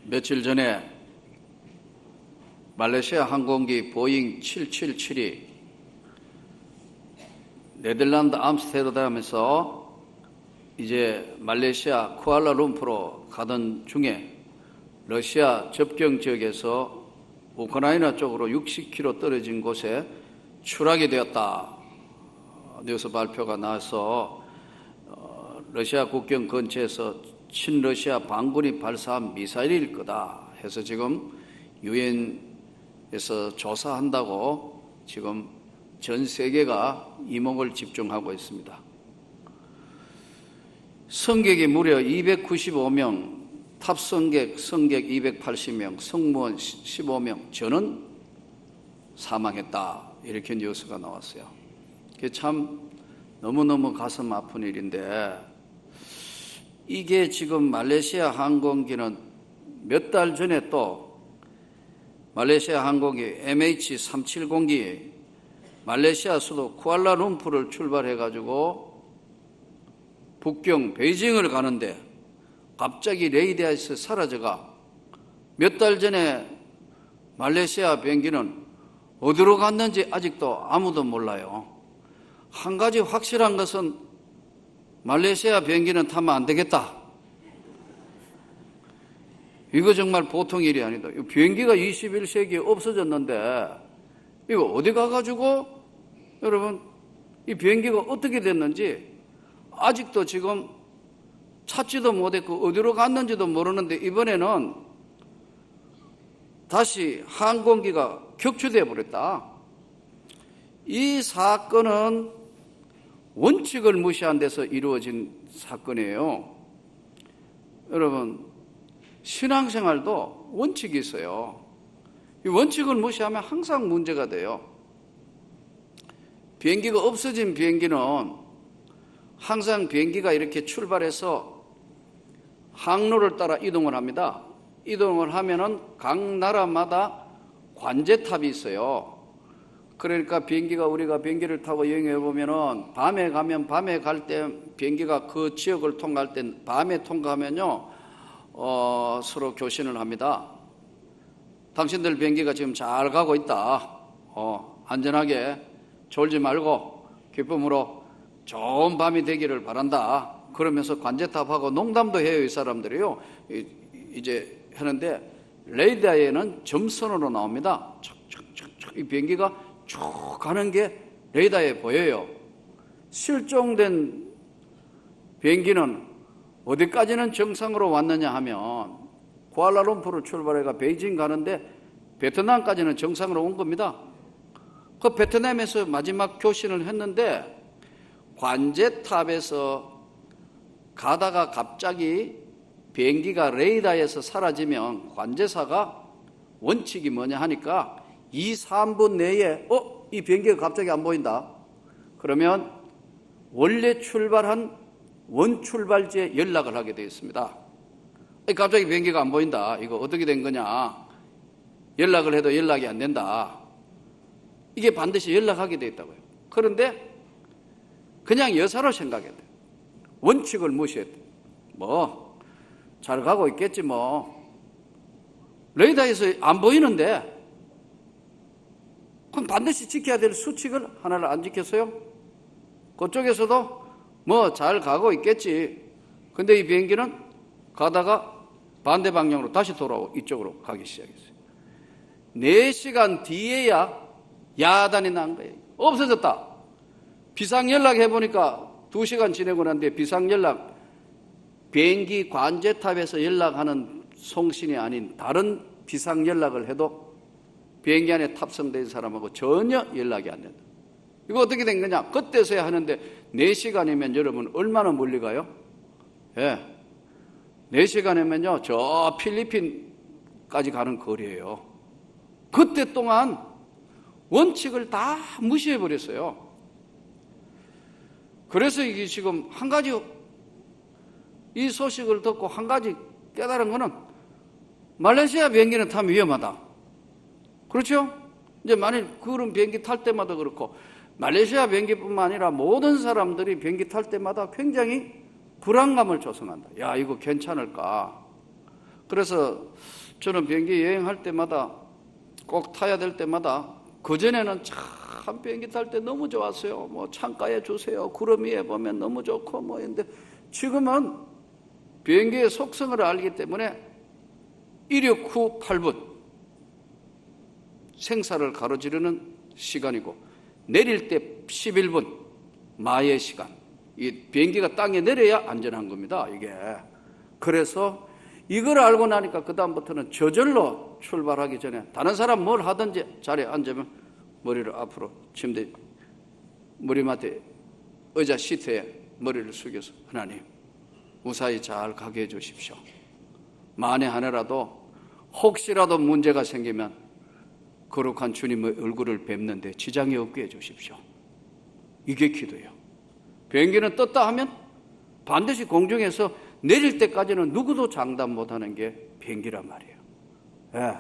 며칠 전에 말레이시아 항공기 보잉 777이 네덜란드 암스테르담에서 이제 말레이시아 쿠알라룸푸르로 가던 중에 러시아 접경 지역에서 우크라이나 쪽으로 60km 떨어진 곳에 추락이 되었다. 뉴스 발표가 나와서 러시아 국경 근처에서 친러시아 반군이 발사한 미사일일 거다 해서 지금 유엔에서 조사한다고 지금 전 세계가 이목을 집중하고 있습니다. 승객이 무려 295명, 탑승객, 승객 280명, 승무원 15명, 저는 사망했다. 이렇게 뉴스가 나왔어요. 그게 참 너무너무 가슴 아픈 일인데, 이게 지금 말레이시아 항공기는 몇 달 전에 또 말레이시아 항공기 MH370기 말레이시아 수도 쿠알라룸푸르를 출발해가지고 북경 베이징을 가는데 갑자기 레이더에서 사라져가 몇 달 전에 말레이시아 비행기는 어디로 갔는지 아직도 아무도 몰라요. 한 가지 확실한 것은 말레이시아 비행기는 타면 안 되겠다. 이거 정말 보통 일이 아니다. 비행기가 21세기에 없어졌는데 이거 어디 가가지고 여러분 이 비행기가 어떻게 됐는지 아직도 지금 찾지도 못했고 어디로 갔는지도 모르는데 이번에는 다시 항공기가 격추되어 버렸다. 이 사건은 원칙을 무시한 데서 이루어진 사건이에요. 여러분, 신앙생활도 원칙이 있어요. 이 원칙을 무시하면 항상 문제가 돼요. 비행기가 없어진 비행기는 항상 비행기가 이렇게 출발해서 항로를 따라 이동을 합니다. 이동을 하면은 각 나라마다 관제탑이 있어요. 그러니까 우리가 비행기를 타고 여행해 보면은 밤에 갈 때 비행기가 그 지역을 통과할 때 밤에 통과하면요, 서로 교신을 합니다. 당신들 비행기가 지금 잘 가고 있다. 안전하게 졸지 말고 기쁨으로 좋은 밤이 되기를 바란다. 그러면서 관제탑하고 농담도 해요, 이 사람들이요. 이제 하는데 레이더에는 점선으로 나옵니다. 이 비행기가 쭉 가는 게 레이더에 보여요. 실종된 비행기는 어디까지는 정상으로 왔느냐 하면 쿠알라룸푸르 출발해가 베이징 가는데 베트남까지는 정상으로 온 겁니다. 그 베트남에서 마지막 교신을 했는데 관제탑에서 가다가 갑자기 비행기가 레이더에서 사라지면 관제사가 원칙이 뭐냐 하니까 2, 3분 내에 이 비행기가 갑자기 안 보인다. 그러면 원래 출발한 원출발지에 연락을 하게 되어 있습니다. 갑자기 비행기가 안 보인다. 이거 어떻게 된 거냐. 연락을 해도 연락이 안 된다. 이게 반드시 연락하게 되어 있다고요. 그런데 그냥 여사로 생각해야 돼. 원칙을 무시해야 돼. 잘 가고 있겠지 레이더에서 안 보이는데 그럼 반드시 지켜야 될 수칙을 하나를 안 지켰어요? 그쪽에서도 잘 가고 있겠지. 근데 이 비행기는 가다가 반대 방향으로 다시 돌아오고 이쪽으로 가기 시작했어요. 4시간 뒤에야 야단이 난 거예요. 없어졌다. 비상 연락해보니까 2시간 지내고 난 뒤에 비상 연락, 비행기 관제탑에서 연락하는 송신이 아닌 다른 비상 연락을 해도 비행기 안에 탑승된 사람하고 전혀 연락이 안 된다. 이거 어떻게 된 거냐? 그때서야 하는데 4시간이면 여러분 얼마나 멀리 가요? 4시간이면요 저 필리핀까지 가는 거리예요. 그때 동안 원칙을 다 무시해버렸어요. 그래서 이게 지금 한 가지 이 소식을 듣고 한 가지 깨달은 거는 말레이시아 비행기는 타면 위험하다. 그렇죠? 이제 만일 그런 비행기 탈 때마다 그렇고 말레이시아 비행기뿐만 아니라 모든 사람들이 비행기 탈 때마다 굉장히 불안감을 조성한다. 야, 이거 괜찮을까? 그래서 저는 비행기 여행할 때마다 꼭 타야 될 때마다, 그전에는 참 비행기 탈 때 너무 좋았어요. 뭐 창가에 주세요, 구름 위에 보면 너무 좋고 뭐 했는데, 지금은 비행기의 속성을 알기 때문에 이륙 후 8분 생사를 가로지르는 시간이고, 내릴 때 11분 마의 시간. 이 비행기가 땅에 내려야 안전한 겁니다, 이게. 그래서 이걸 알고 나니까 그 다음부터는 저절로 출발하기 전에 다른 사람 뭘 하든지 자리에 앉으면 머리를 앞으로 침대 머리맡에 의자 시트에 머리를 숙여서, 하나님 무사히 잘 가게 해 주십시오. 만에 하나라도 혹시라도 문제가 생기면 거룩한 주님의 얼굴을 뵙는데 지장이 없게 해 주십시오. 이게 기도예요. 비행기는 떴다 하면 반드시 공중에서 내릴 때까지는 누구도 장담 못하는 게 비행기란 말이에요. 예.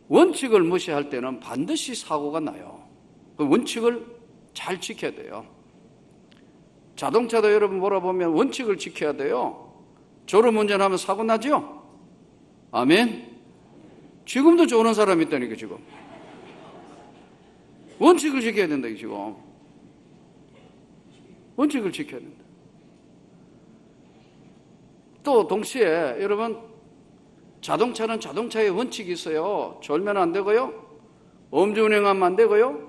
원칙을 무시할 때는 반드시 사고가 나요. 그 원칙을 잘 지켜야 돼요. 자동차도 여러분 몰아보면 원칙을 지켜야 돼요. 졸음운전하면 사고 나죠? 아멘. 지금도 조는 사람이 있다니까. 지금 원칙을 지켜야 된다. 지금 원칙을 지켜야 된다. 또 동시에 여러분, 자동차는 자동차의 원칙이 있어요. 졸면 안 되고요, 음주운행하면 안 되고요,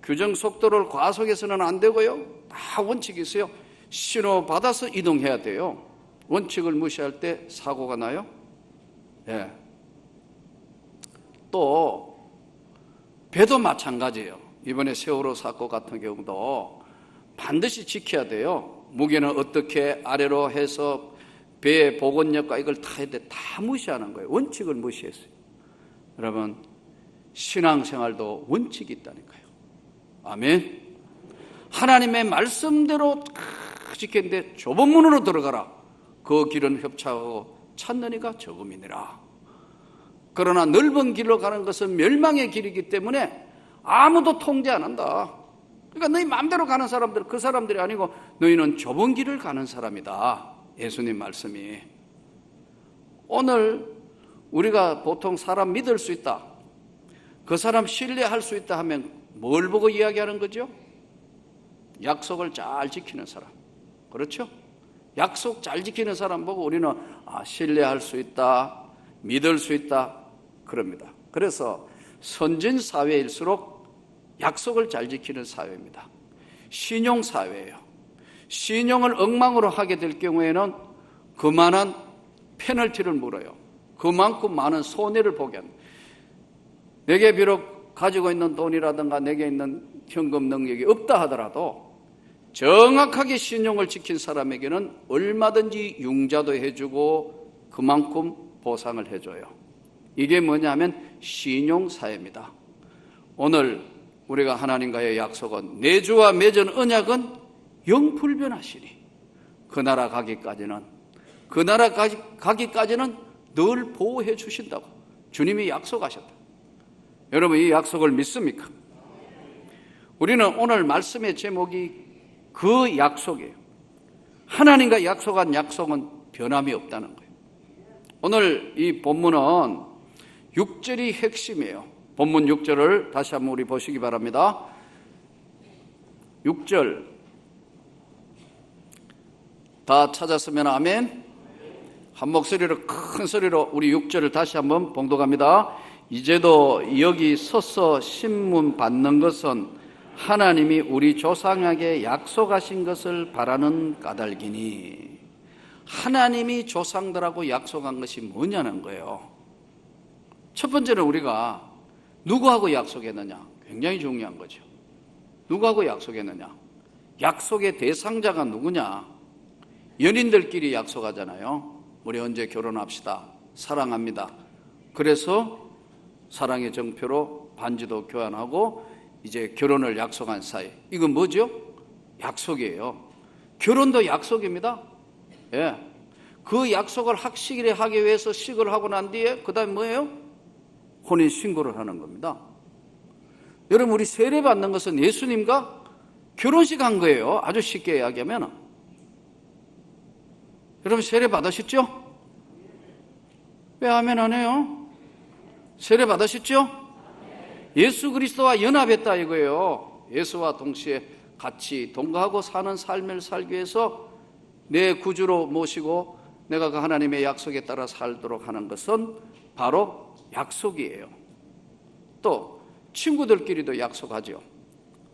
규정 속도를 과속해서는 안 되고요. 다 원칙이 있어요. 신호 받아서 이동해야 돼요. 원칙을 무시할 때 사고가 나요. 예. 또 배도 마찬가지예요. 이번에 세월호 사건 같은 경우도 반드시 지켜야 돼요. 무게는 어떻게 아래로 해서 배의 복원력과 이걸 다 해야 돼. 다 무시하는 거예요. 원칙을 무시했어요. 여러분, 신앙생활도 원칙이 있다니까요. 아멘. 하나님의 말씀대로 지켰는데 좁은 문으로 들어가라. 그 길은 협착하고 찾는 이가 적음이니라. 그러나 넓은 길로 가는 것은 멸망의 길이기 때문에 아무도 통제 안 한다. 그러니까 너희 마음대로 가는 사람들, 그 사람들이 아니고 너희는 좁은 길을 가는 사람이다. 예수님 말씀이. 오늘 우리가 보통 사람 믿을 수 있다, 그 사람 신뢰할 수 있다 하면 뭘 보고 이야기하는 거죠? 약속을 잘 지키는 사람. 그렇죠? 약속 잘 지키는 사람 보고 우리는 신뢰할 수 있다, 믿을 수 있다 그럽니다. 그래서 선진 사회일수록 약속을 잘 지키는 사회입니다. 신용 사회예요. 신용을 엉망으로 하게 될 경우에는 그만한 페널티를 물어요. 그만큼 많은 손해를 보게 합니다. 내게 비록 가지고 있는 돈이라든가 내게 있는 현금 능력이 없다 하더라도 정확하게 신용을 지킨 사람에게는 얼마든지 융자도 해주고 그만큼 보상을 해줘요. 이게 뭐냐면 신용사회입니다. 오늘 우리가 하나님과의 약속은, 내 주와 맺은 언약은 영불변하시니 그 나라 가기까지는 늘 보호해 주신다고 주님이 약속하셨다. 여러분, 이 약속을 믿습니까? 우리는 오늘 말씀의 제목이 그 약속이에요. 하나님과 약속한 약속은 변함이 없다는 거예요. 오늘 이 본문은 6절이 핵심이에요. 본문 6절을 다시 한번 우리 보시기 바랍니다. 6절 다 찾았으면 아멘. 한 목소리로, 큰 소리로 우리 6절을 다시 한번 봉독합니다. 이제도 여기 서서 신문 받는 것은 하나님이 우리 조상에게 약속하신 것을 바라는 까닭이니. 하나님이 조상들하고 약속한 것이 뭐냐는 거예요. 첫 번째는 우리가 누구하고 약속했느냐, 굉장히 중요한 거죠. 누구하고 약속했느냐, 약속의 대상자가 누구냐. 연인들끼리 약속하잖아요. 우리 언제 결혼합시다, 사랑합니다. 그래서 사랑의 정표로 반지도 교환하고 이제 결혼을 약속한 사이. 이건 뭐죠? 약속이에요. 결혼도 약속입니다. 예. 그 약속을 확실히 하기 위해서 식을 하고 난 뒤에 그 다음에 뭐예요? 혼인신고를 하는 겁니다. 여러분, 우리 세례 받는 것은 예수님과 결혼식 한 거예요. 아주 쉽게 이야기하면. 여러분, 세례 받으셨죠? 왜 아멘 안 해요? 세례 받으셨죠? 예수 그리스도와 연합했다 이거예요. 예수와 동시에 같이 동거하고 사는 삶을 살기 위해서 내 구주로 모시고 내가 그 하나님의 약속에 따라 살도록 하는 것은 바로 약속이에요. 또 친구들끼리도 약속하죠.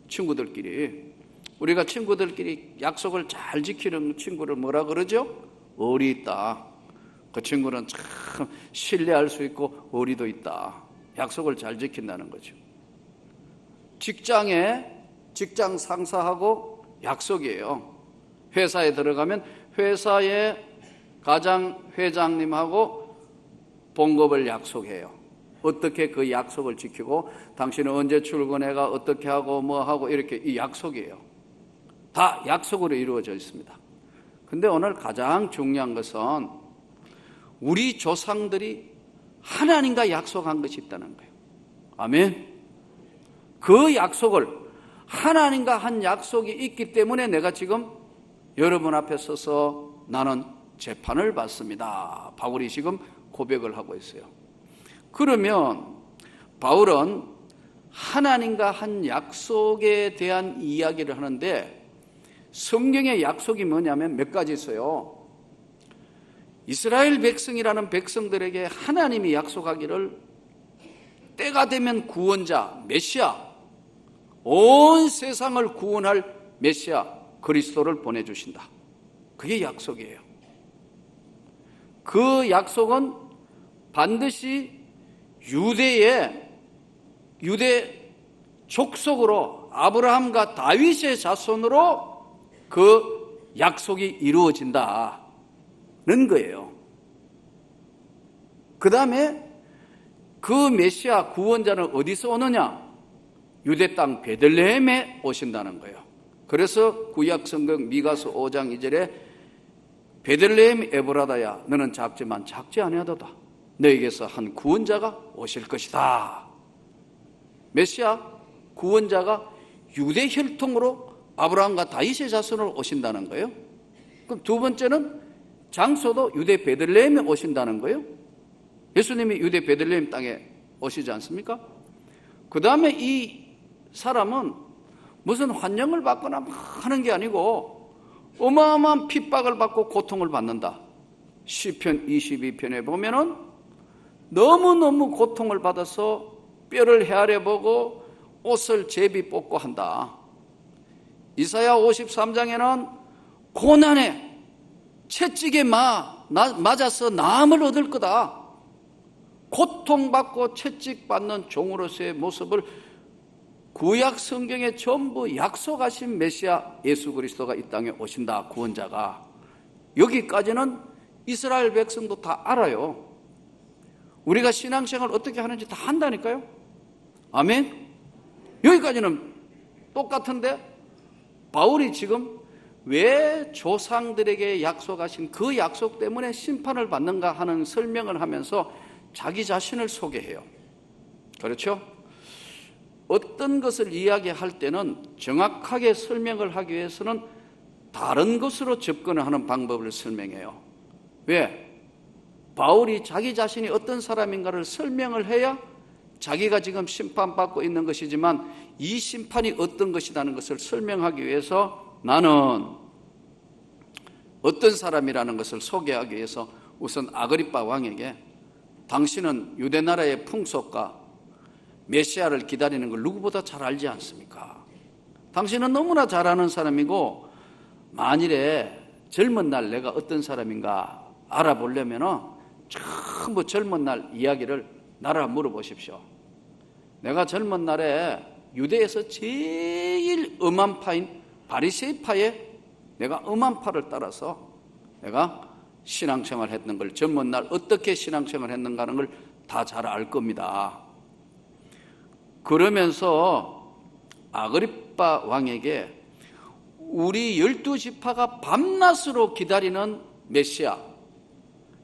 친구들끼리, 우리가 친구들끼리 약속을 잘 지키는 친구를 뭐라 그러죠? 의리 있다. 그 친구는 참 신뢰할 수 있고 의리도 있다. 약속을 잘 지킨다는 거죠. 직장 상사하고 약속이에요. 회사에 들어가면 회사의 가장 회장님하고 봉급을 약속해요. 어떻게 그 약속을 지키고 당신은 언제 출근해가 어떻게 하고 뭐 하고 이렇게 이 약속이에요. 다 약속으로 이루어져 있습니다. 근데 오늘 가장 중요한 것은 우리 조상들이 하나님과 약속한 것이 있다는 거예요. 아멘. 그 약속을 하나님과 한 약속이 있기 때문에 내가 지금 여러분 앞에 서서 나는 재판을 받습니다. 바울이 지금 고백을 하고 있어요. 그러면 바울은 하나님과 한 약속에 대한 이야기를 하는데 성경의 약속이 뭐냐면 몇 가지 있어요. 이스라엘 백성이라는 백성들에게 하나님이 약속하기를 때가 되면 구원자, 메시아, 온 세상을 구원할 메시아 그리스도를 보내주신다. 그게 약속이에요. 그 약속은 반드시 유대 족속으로 아브라함과 다윗의 자손으로 그 약속이 이루어진다는 거예요. 그 다음에 그 메시아 구원자는 어디서 오느냐? 유대 땅 베들레헴에 오신다는 거예요. 그래서 구약 성경 미가서 5장 2절에 베들레헴 에브라다야 너는 작지만 작지 아니하도다. 너에게서 한 구원자가 오실 것이다. 메시아 구원자가 유대 혈통으로 아브라함과 다윗의 자손으로 오신다는 거예요. 그럼 두 번째는 장소도 유대 베들레헴에 오신다는 거예요. 예수님이 유대 베들레헴 땅에 오시지 않습니까? 그 다음에 이 사람은 무슨 환영을 받거나 하는 게 아니고 어마어마한 핍박을 받고 고통을 받는다. 시편 22편에 보면은 너무너무 고통을 받아서 뼈를 헤아려보고 옷을 제비 뽑고 한다. 이사야 53장에는 고난에 채찍에 맞아서 나음을 얻을 거다. 고통받고 채찍받는 종으로서의 모습을 구약 성경에 전부 약속하신 메시아 예수 그리스도가 이 땅에 오신다. 구원자가. 여기까지는 이스라엘 백성도 다 알아요. 우리가 신앙생활 어떻게 하는지 다 한다니까요. 아멘. 여기까지는 똑같은데 바울이 지금 왜 조상들에게 약속하신 그 약속 때문에 심판을 받는가 하는 설명을 하면서 자기 자신을 소개해요. 그렇죠? 어떤 것을 이야기할 때는 정확하게 설명을 하기 위해서는 다른 것으로 접근을 하는 방법을 설명해요. 왜? 바울이 자기 자신이 어떤 사람인가를 설명을 해야 자기가 지금 심판받고 있는 것이지만 이 심판이 어떤 것이라는 것을 설명하기 위해서 나는 어떤 사람이라는 것을 소개하기 위해서 우선 아그리빠 왕에게 당신은 유대 나라의 풍속과 메시아를 기다리는 걸 누구보다 잘 알지 않습니까? 당신은 너무나 잘 아는 사람이고 만일에 젊은 날 내가 어떤 사람인가 알아보려면 전부 젊은 날 이야기를 나라 물어보십시오. 내가 젊은 날에 유대에서 제일 엄한 파인 바리새파에 내가 엄한 파를 따라서 내가 신앙생활 했는 걸 젊은 날 어떻게 신앙생활 했는가 하는 걸 다 잘 알 겁니다. 그러면서 아그리빠 왕에게 우리 12지파가 밤낮으로 기다리는 메시아,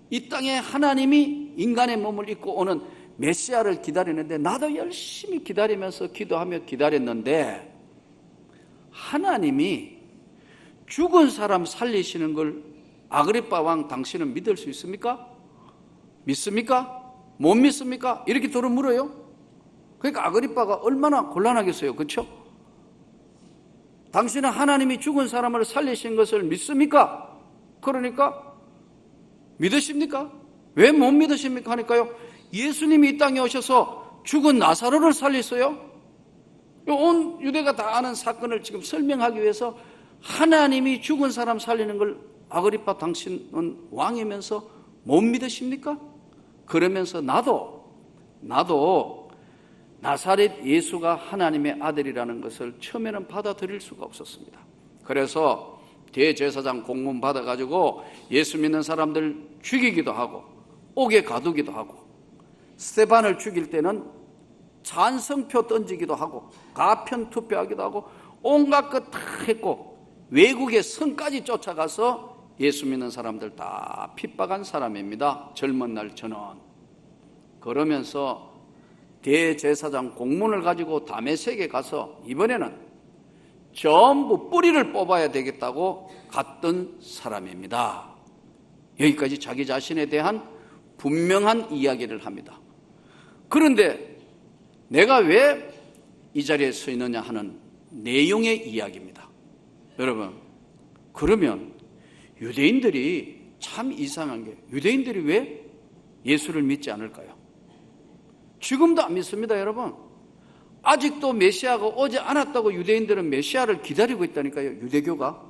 이 땅에 하나님이 인간의 몸을 입고 오는 메시아를 기다리는데 나도 열심히 기다리면서 기도하며 기다렸는데 하나님이 죽은 사람 살리시는 걸 아그리빠 왕 당신은 믿을 수 있습니까? 믿습니까? 못 믿습니까? 이렇게 들어 물어요. 그러니까 아그리빠가 얼마나 곤란하겠어요. 그렇죠? 당신은 하나님이 죽은 사람을 살리신 것을 믿습니까? 그러니까 믿으십니까? 왜 못 믿으십니까? 하니까요, 예수님이 이 땅에 오셔서 죽은 나사로를 살렸어요. 온 유대가 다 아는 사건을 지금 설명하기 위해서 하나님이 죽은 사람 살리는 걸 아그리빠 당신은 왕이면서 못 믿으십니까? 그러면서 나도 나사렛 예수가 하나님의 아들이라는 것을 처음에는 받아들일 수가 없었습니다. 그래서 대제사장 공문 받아가지고 예수 믿는 사람들 죽이기도 하고 옥에 가두기도 하고, 스데반을 죽일 때는 찬성표 던지기도 하고 가편 투표하기도 하고 온갖 것 다 했고, 외국의 성까지 쫓아가서 예수 믿는 사람들 다 핍박한 사람입니다. 젊은 날 저는. 그러면서 대제사장 공문을 가지고 다메섹에 가서 이번에는 전부 뿌리를 뽑아야 되겠다고 갔던 사람입니다. 여기까지 자기 자신에 대한 분명한 이야기를 합니다. 그런데 내가 왜 이 자리에 서 있느냐 하는 내용의 이야기입니다. 여러분, 그러면 유대인들이 참 이상한 게, 유대인들이 왜 예수를 믿지 않을까요? 지금도 안 믿습니다, 여러분. 아직도 메시아가 오지 않았다고 유대인들은 메시아를 기다리고 있다니까요, 유대교가.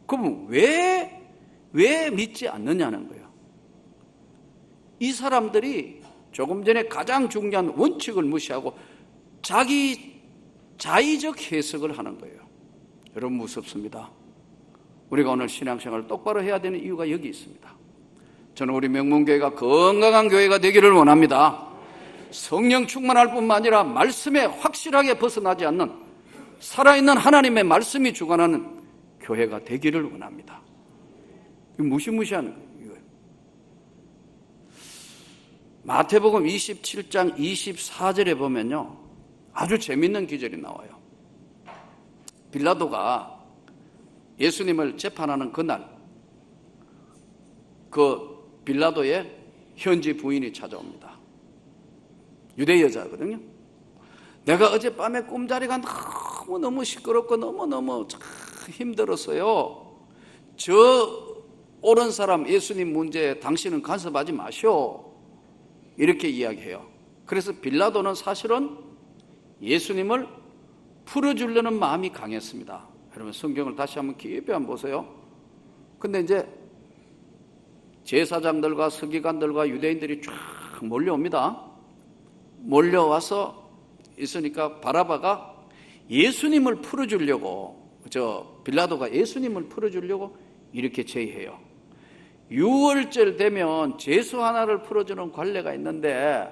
그럼 왜 믿지 않느냐는 거예요. 이 사람들이 조금 전에 가장 중요한 원칙을 무시하고 자기 자의적 해석을 하는 거예요. 여러분, 무섭습니다. 우리가 오늘 신앙생활을 똑바로 해야 되는 이유가 여기 있습니다. 저는 우리 명문교회가 건강한 교회가 되기를 원합니다. 성령 충만할 뿐만 아니라 말씀에 확실하게 벗어나지 않는 살아있는 하나님의 말씀이 주관하는 교회가 되기를 원합니다. 무시무시하는 거예요. 마태복음 27장 24절에 보면요, 아주 재밌는 기절이 나와요. 빌라도가 예수님을 재판하는 그날, 그 빌라도의 현지 부인이 찾아옵니다. 유대 여자거든요. 내가 어젯밤에 꿈자리가 너무너무 시끄럽고 너무너무 참 힘들었어요. 저 옳은 사람 예수님 문제에 당신은 간섭하지 마시오. 이렇게 이야기해요. 그래서 빌라도는 사실은 예수님을 풀어주려는 마음이 강했습니다. 여러분, 성경을 다시 한번 깊이 한번 보세요. 근데 이제 제사장들과 서기관들과 유대인들이 쫙 몰려옵니다. 몰려와서 있으니까 바라바가 예수님을 풀어주려고, 빌라도가 예수님을 풀어주려고 이렇게 제의해요. 6월절 되면 제수 하나를 풀어주는 관례가 있는데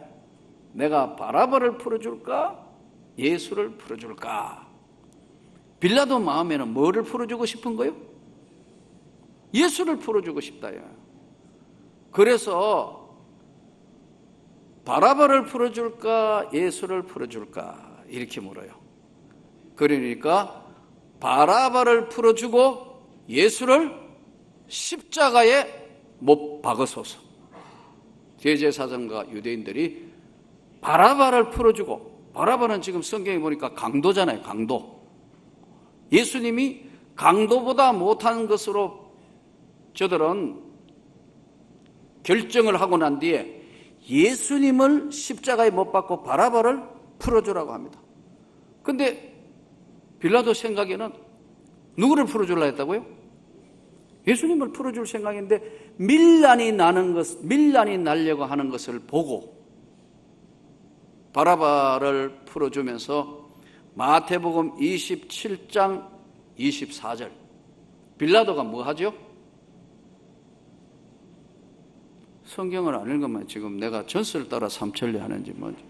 내가 바라바를 풀어줄까? 예수를 풀어줄까? 빌라도 마음에는 뭐를 풀어주고 싶은 거예요? 예수를 풀어주고 싶다요. 그래서 바라바를 풀어줄까? 예수를 풀어줄까? 이렇게 물어요. 그러니까 바라바를 풀어주고 예수를 십자가에 못 박으소서. 대제사장과 유대인들이 바라바를 풀어주고, 바라바는 지금 성경에 보니까 강도잖아요. 강도. 예수님이 강도보다 못한 것으로 저들은 결정을 하고 난 뒤에 예수님을 십자가에 못 박고 바라바를 풀어주라고 합니다. 근데 빌라도 생각에는 누구를 풀어주려 했다고요? 예수님을 풀어줄 생각인데 밀란이 날려고 하는 것을 보고 바라바를 풀어주면서 마태복음 27장 24절, 빌라도가 뭐 하죠? 성경을 안 읽으면 지금 내가 전설을 따라 삼천리 하는지 뭔지.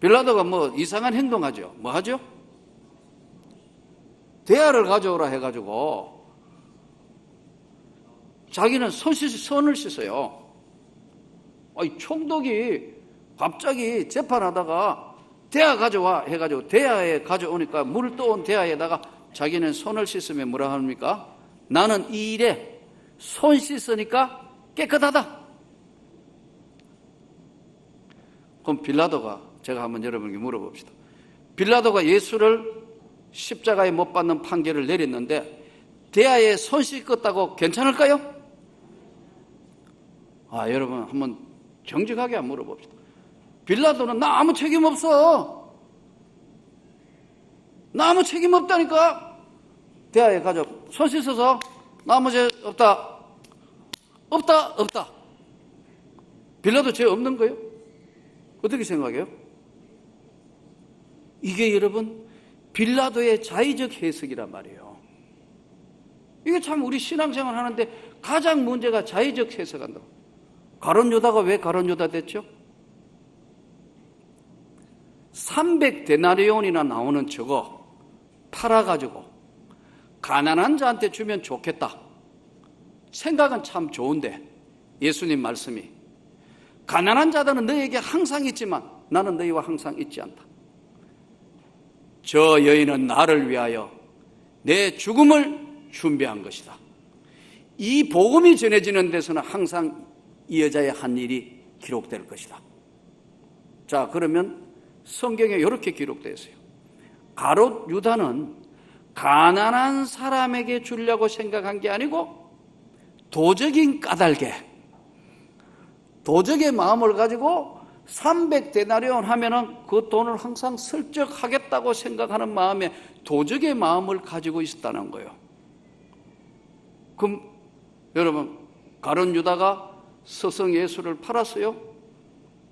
빌라도가 뭐 이상한 행동하죠. 뭐 하죠? 대야를 가져오라 해가지고 자기는 손을 씻어요. 총독이 갑자기 재판하다가 대야 가져와 해가지고 대야에 가져오니까 물 떠온 대야에다가 자기는 손을 씻으면 뭐라 합니까? 나는 이 일에 손 씻으니까 깨끗하다. 그럼 빌라도가, 제가 한번 여러분에게 물어봅시다. 빌라도가 예수를 십자가에 못 박는 판결을 내렸는데 대하에 손 씻었다고 괜찮을까요? 여러분 한번 정직하게 한번 물어봅시다. 빌라도는 나 아무 책임 없어. 나 아무 책임 없다니까. 대하에 가져 손 씻어서 나 아무 죄 없다. 없다. 빌라도 죄 없는 거예요? 어떻게 생각해요? 이게 여러분 빌라도의 자의적 해석이란 말이에요. 이게 참 우리 신앙생활 하는데 가장 문제가 자의적 해석한다. 가룟 유다가 왜 가룟 유다 됐죠? 300데나리온이나 나오는 저거 팔아가지고 가난한 자한테 주면 좋겠다. 생각은 참 좋은데 예수님 말씀이 가난한 자들은 너에게 항상 있지만 나는 너희와 항상 있지 않다. 저 여인은 나를 위하여 내 죽음을 준비한 것이다. 이 복음이 전해지는 데서는 항상 이 여자의 한 일이 기록될 것이다. 자, 그러면 성경에 이렇게 기록되어 있어요. 가롯 유다는 가난한 사람에게 주려고 생각한 게 아니고 도적인 까닭에, 도적의 마음을 가지고 300데나리온 하면은 그 돈을 항상 슬쩍 하겠다고 생각하는 마음에 도적의 마음을 가지고 있었다는 거예요. 그럼 여러분 가룟 유다가 스승 예수를 팔았어요?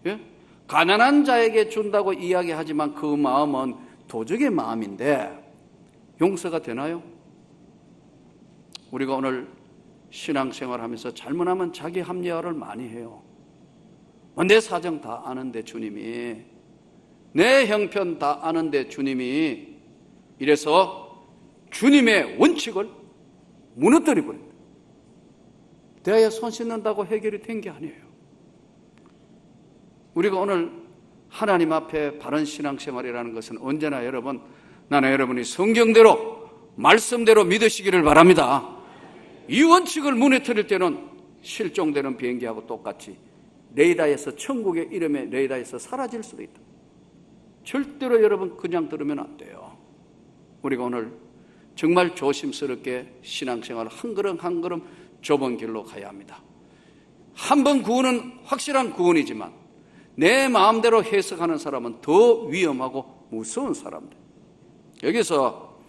예? 가난한 자에게 준다고 이야기하지만 그 마음은 도적의 마음인데 용서가 되나요? 우리가 오늘 신앙생활하면서 잘못하면 자기 합리화를 많이 해요. 내 사정 다 아는데 주님이, 내 형편 다 아는데 주님이, 이래서 주님의 원칙을 무너뜨리고 대하에 손 씻는다고 해결이 된 게 아니에요. 우리가 오늘 하나님 앞에 바른 신앙생활이라는 것은 언제나 여러분, 나는 여러분이 성경대로 말씀대로 믿으시기를 바랍니다. 이 원칙을 무너뜨릴 때는 실종되는 비행기하고 똑같이 레이더에서, 천국의 이름의 레이더에서 사라질 수도 있다. 절대로 여러분 그냥 들으면 안 돼요. 우리가 오늘 정말 조심스럽게 신앙생활 한 걸음 한 걸음 좁은 길로 가야 합니다. 한 번 구원은 확실한 구원이지만 내 마음대로 해석하는 사람은 더 위험하고 무서운 사람들. 여기서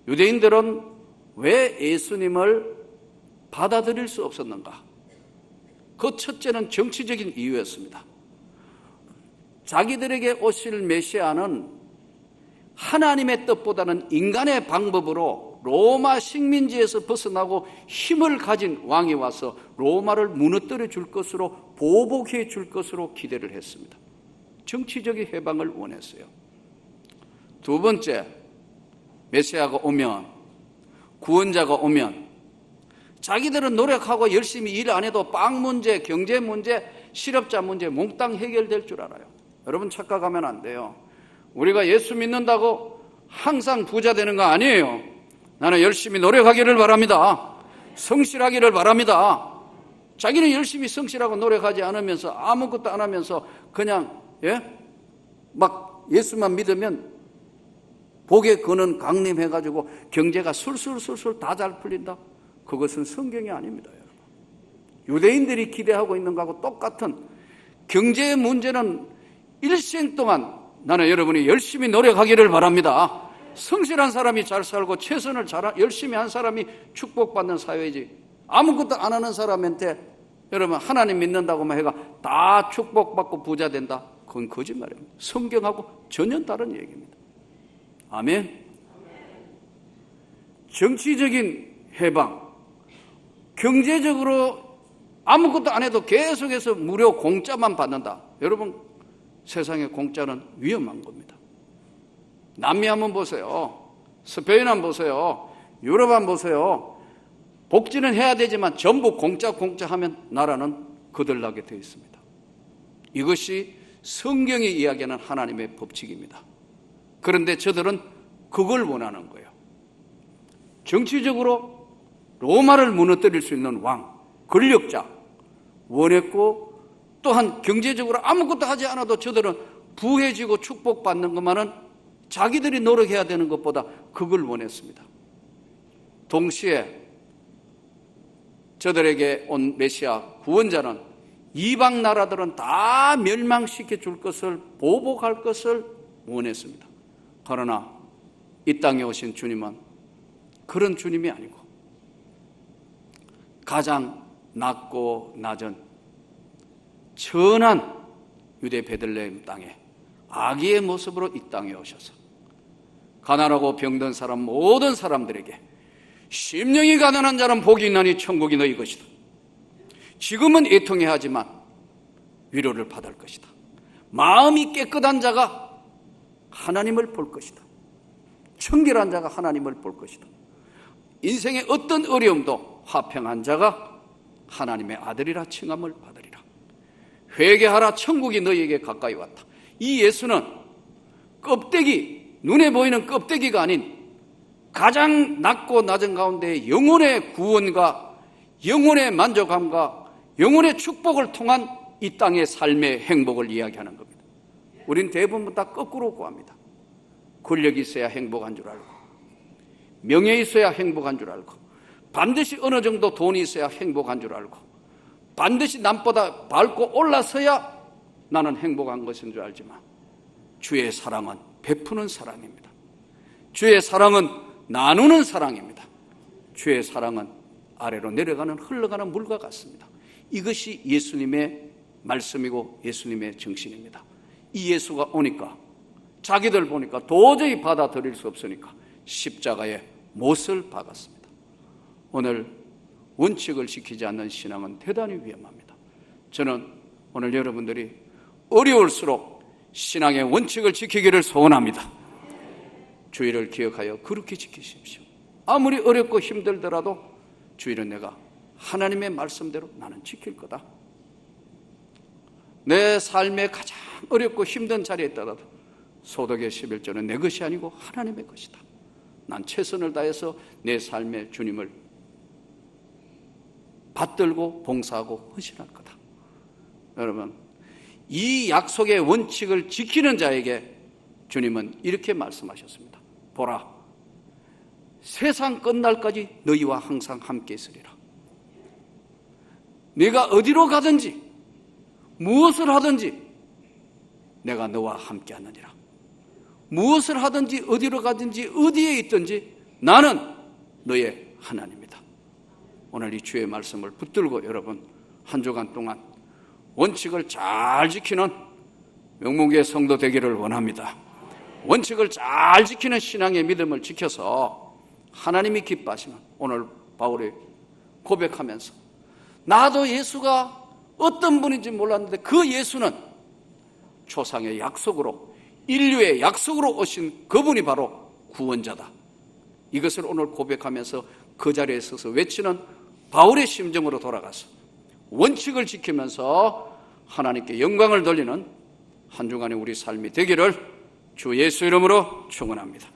유대인들은 왜 예수님을 받아들일 수 없었는가? 그 첫째는 정치적인 이유였습니다. 자기들에게 오실 메시아는 하나님의 뜻보다는 인간의 방법으로 로마 식민지에서 벗어나고 힘을 가진 왕이 와서 로마를 무너뜨려 줄 것으로, 보복해 줄 것으로 기대를 했습니다. 정치적인 해방을 원했어요. 두 번째, 메시아가 오면, 구원자가 오면 자기들은 노력하고 열심히 일 안 해도 빵 문제, 경제 문제, 실업자 문제 몽땅 해결될 줄 알아요. 여러분 착각하면 안 돼요. 우리가 예수 믿는다고 항상 부자 되는 거 아니에요. 나는 열심히 노력하기를 바랍니다. 성실하기를 바랍니다. 자기는 열심히 성실하고 노력하지 않으면서 아무것도 안 하면서 그냥 막 예수만 믿으면 복에 거는 강림해가지고 경제가 술술술술 다 잘 풀린다. 그것은 성경이 아닙니다. 여러분. 유대인들이 기대하고 있는 것하고 똑같은 경제 문제는 일생 동안 나는 여러분이 열심히 노력하기를 바랍니다. 성실한 사람이 잘 살고 최선을 열심히 한 사람이 축복받는 사회지, 아무것도 안 하는 사람한테 여러분 하나님 믿는다고만 해가 다 축복받고 부자 된다. 그건 거짓말입니다. 성경하고 전혀 다른 얘기입니다. 아멘. 정치적인 해방, 경제적으로 아무것도 안 해도 계속해서 무료 공짜만 받는다. 여러분 세상에 공짜는 위험한 겁니다. 남미 한번 보세요. 스페인 한번 보세요. 유럽 한번 보세요. 복지는 해야 되지만 전부 공짜 하면 나라는 거들나게 되어 있습니다. 이것이 성경이 이야기하는 하나님의 법칙입니다. 그런데 저들은 그걸 원하는 거예요. 정치적으로 로마를 무너뜨릴 수 있는 왕, 권력자 원했고, 또한 경제적으로 아무것도 하지 않아도 저들은 부해지고 축복받는 것만은 자기들이 노력해야 되는 것보다 그걸 원했습니다. 동시에 저들에게 온 메시아 구원자는 이방 나라들은 다 멸망시켜 줄 것을, 보복할 것을 원했습니다. 그러나 이 땅에 오신 주님은 그런 주님이 아니고 가장 낮고 낮은 천한 유대 베들레헴 땅에 아기의 모습으로 이 땅에 오셔서 가난하고 병든 사람 모든 사람들에게 심령이 가난한 자는 복이 있나니 천국이 너희 것이다. 지금은 애통해 하지만 위로를 받을 것이다. 마음이 깨끗한 자가 하나님을 볼 것이다. 청결한 자가 하나님을 볼 것이다. 인생의 어떤 어려움도 화평한 자가 하나님의 아들이라 칭함을 받으리라. 회개하라, 천국이 너희에게 가까이 왔다. 이 예수는 껍데기, 눈에 보이는 껍데기가 아닌 가장 낮고 낮은 가운데 영혼의 구원과 영혼의 만족함과 영혼의 축복을 통한 이 땅의 삶의 행복을 이야기하는 겁니다. 우린 대부분 다 거꾸로 구합니다. 권력이 있어야 행복한 줄 알고, 명예 있어야 행복한 줄 알고, 반드시 어느 정도 돈이 있어야 행복한 줄 알고, 반드시 남보다 밟고 올라서야 나는 행복한 것인 줄 알지만, 주의 사랑은 베푸는 사랑입니다. 주의 사랑은 나누는 사랑입니다. 주의 사랑은 아래로 내려가는 흘러가는 물과 같습니다. 이것이 예수님의 말씀이고 예수님의 정신입니다. 이 예수가 오니까 자기들 보니까 도저히 받아들일 수 없으니까 십자가에 못을 박았습니다. 오늘 원칙을 지키지 않는 신앙은 대단히 위험합니다. 저는 오늘 여러분들이 어려울수록 신앙의 원칙을 지키기를 소원합니다. 주의를 기억하여 그렇게 지키십시오. 아무리 어렵고 힘들더라도 주의는 내가 하나님의 말씀대로 나는 지킬 거다. 내 삶의 가장 어렵고 힘든 자리에 있더라도 소득의 11조는 내 것이 아니고 하나님의 것이다. 난 최선을 다해서 내 삶의 주님을 받들고 봉사하고 헌신할 거다. 여러분, 이 약속의 원칙을 지키는 자에게 주님은 이렇게 말씀하셨습니다. 보라, 세상 끝날까지 너희와 항상 함께 있으리라. 네가 어디로 가든지 무엇을 하든지 내가 너와 함께 하느니라. 무엇을 하든지 어디로 가든지 어디에 있든지 나는 너의 하나님이다. 오늘 이 주의 말씀을 붙들고 여러분 한 주간 동안 원칙을 잘 지키는 명문교회 성도 되기를 원합니다. 원칙을 잘 지키는 신앙의 믿음을 지켜서 하나님이 기뻐하시는 오늘 바울이 고백하면서 나도 예수가 어떤 분인지 몰랐는데 그 예수는 초상의 약속으로 인류의 약속으로 오신 그분이 바로 구원자다. 이것을 오늘 고백하면서 그 자리에 서서 외치는 바울의 심정으로 돌아가서 원칙을 지키면서 하나님께 영광을 돌리는 한 주간의 우리 삶이 되기를 주 예수 이름으로 축원합니다.